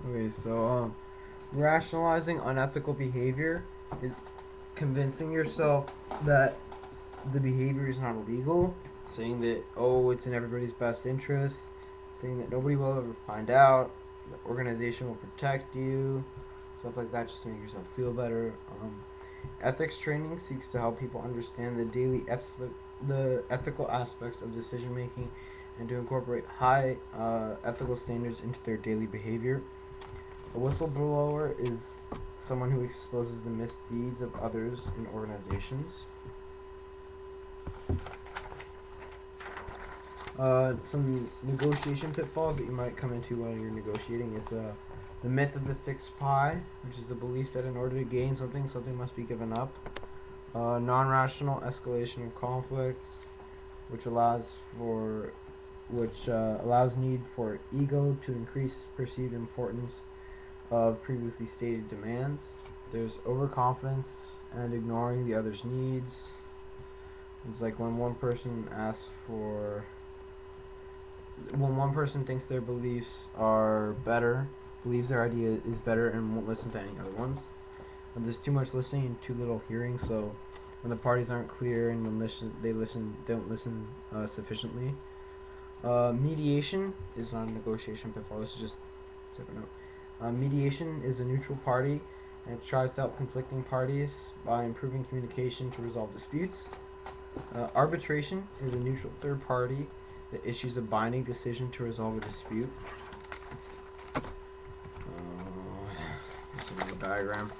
Okay, so rationalizing unethical behavior is convincing yourself that the behavior is not illegal, saying that, oh, it's in everybody's best interest, saying that nobody will ever find out, the organization will protect you, stuff like that, just to make yourself feel better. Ethics training seeks to help people understand the ethical aspects of decision making and to incorporate high ethical standards into their daily behavior. A whistleblower is someone who exposes the misdeeds of others in organizations. Some negotiation pitfalls that you might come into when you're negotiating is the myth of the fixed pie, which is the belief that in order to gain something, something must be given up. Non-rational escalation of conflicts, which allows for allows need for ego to increase perceived importance of previously stated demands. There's overconfidence and ignoring the other's needs. It's like when one person thinks their beliefs are better, believes their idea is better, and won't listen to any other ones. And there's too much listening and too little hearing. So when the parties aren't clear and when they don't listen sufficiently. Mediation is not a negotiation pitfall. This is just a separate note. Mediation is a neutral party and it tries to help conflicting parties by improving communication to resolve disputes. Arbitration is a neutral third party that issues a binding decision to resolve a dispute. Here's another diagram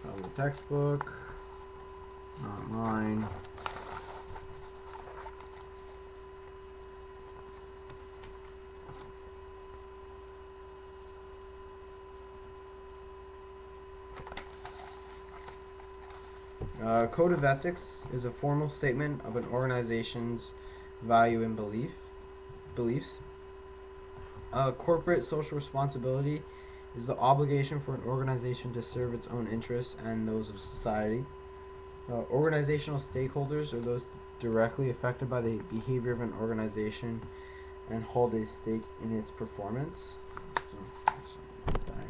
from the textbook, not mine. Code of ethics is a formal statement of an organization's value and beliefs. Corporate social responsibility is the obligation for an organization to serve its own interests and those of society. Organizational stakeholders are those directly affected by the behavior of an organization and hold a stake in its performance. So, here's a diagram.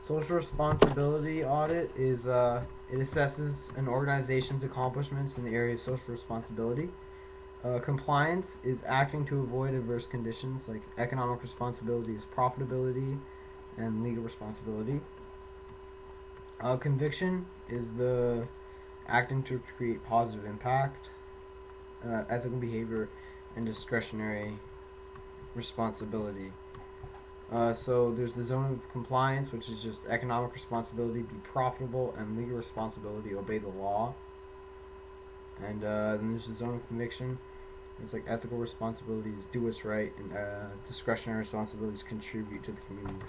Social responsibility audit is it assesses an organization's accomplishments in the area of social responsibility. Compliance is acting to avoid adverse conditions like economic responsibility is profitability and legal responsibility. Conviction is the acting to create positive impact, ethical behavior, and discretionary responsibility. So there's the zone of compliance, which is just economic responsibility, be profitable, and legal responsibility, obey the law. And then there's the zone of conviction. It's like ethical responsibilities, do what's right, and discretionary responsibilities contribute to the community.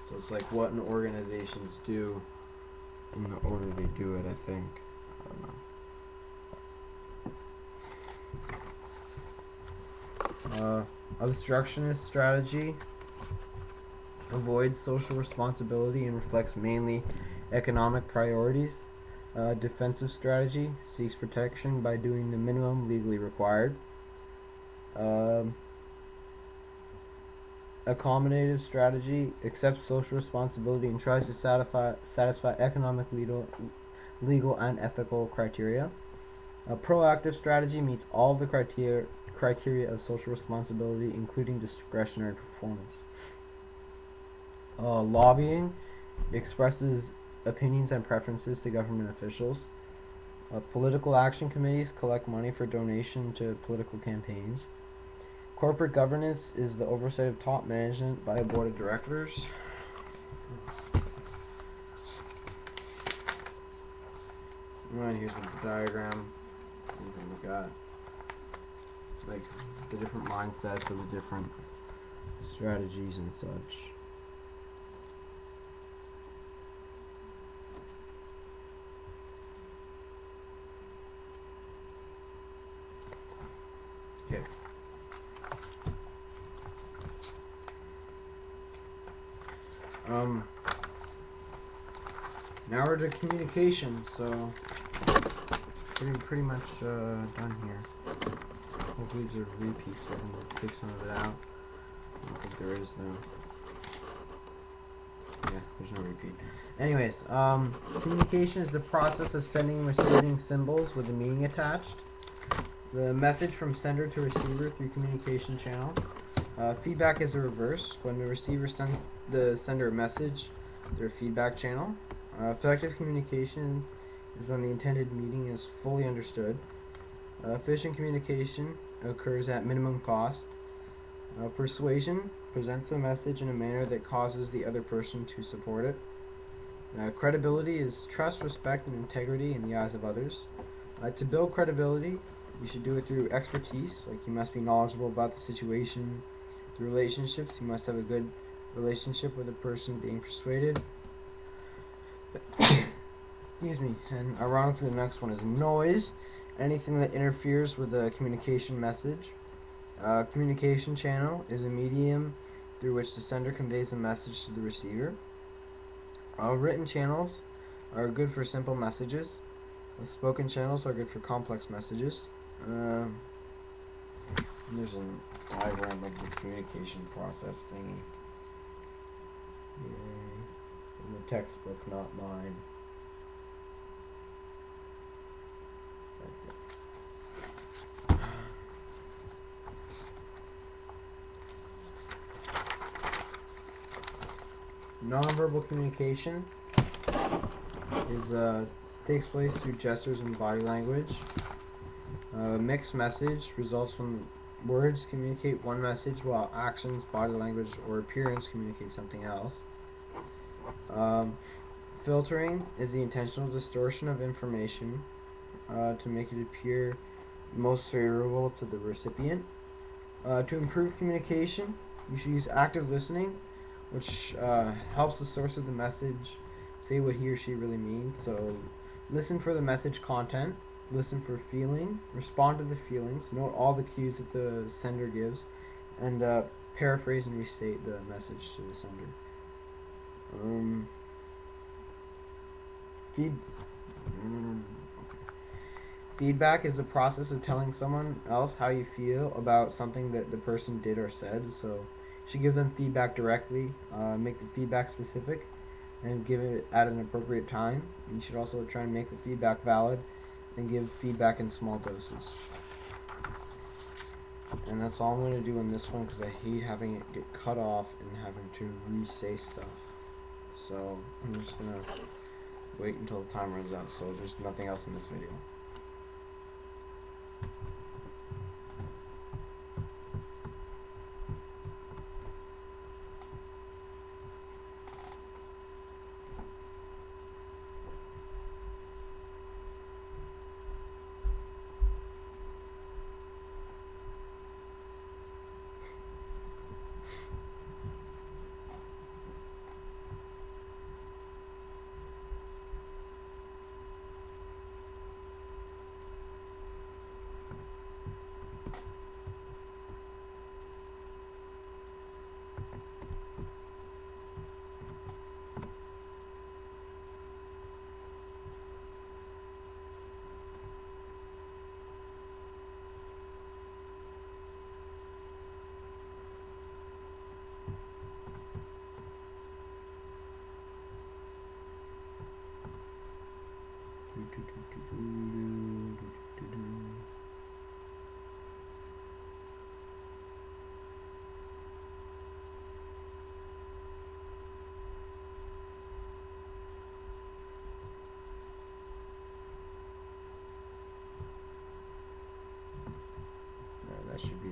So it's like what an organizations do in the order they do it, I think. I don't know. Obstructionist strategy avoids social responsibility and reflects mainly economic priorities. Defensive strategy seeks protection by doing the minimum legally required. Accommodative strategy accepts social responsibility and tries to satisfy economic, legal, and ethical criteria. A proactive strategy meets all the criteria of social responsibility, including discretionary performance. Lobbying expresses opinions and preferences to government officials. Political action committees collect money for donation to political campaigns. Corporate governance is the oversight of top management by a board of directors. And here's the diagram you can look at. Like the different mindsets of the different strategies and such. Okay. Now we're to communication, so pretty much done here. Hopefully these are repeats, so I can take some of it out. I don't think there is though. Yeah, there's no repeat. Anyways, communication is the process of sending and receiving symbols with a meaning attached. The message from sender to receiver through communication channel. Feedback is the reverse. When the receiver sends the sender a message through a feedback channel. Effective communication is when the intended meaning is fully understood. Efficient communication occurs at minimum cost. Persuasion presents a message in a manner that causes the other person to support it. Credibility is trust, respect, and integrity in the eyes of others. To build credibility, you should do it through expertise, like you must be knowledgeable about the situation. Through relationships, you must have a good relationship with the person being persuaded. Excuse me. And ironically, the next one is noise. Anything that interferes with the communication message. Communication channel is a medium through which the sender conveys a message to the receiver. Written channels are good for simple messages. Spoken channels are good for complex messages. There's a diagram of the communication process thingy. Yay. In the textbook, not mine. That's it. Nonverbal communication is takes place through gestures and body language. Mixed message results from words communicate one message while actions, body language, or appearance communicate something else. Filtering is the intentional distortion of information to make it appear most favorable to the recipient. To improve communication, you should use active listening, which helps the source of the message say what he or she really means. So listen for the message content, listen for feeling, respond to the feelings, note all the cues that the sender gives, and paraphrase and restate the message to the sender. Feedback is the process of telling someone else how you feel about something that the person did or said. So you should give them feedback directly, make the feedback specific, and give it at an appropriate time. You should also try and make the feedback valid and give feedback in small doses. And that's all I'm going to do in this one because I hate having it get cut off and having to re-say stuff. So I'm just going to wait until the time runs out, so there's nothing else in this video. That should be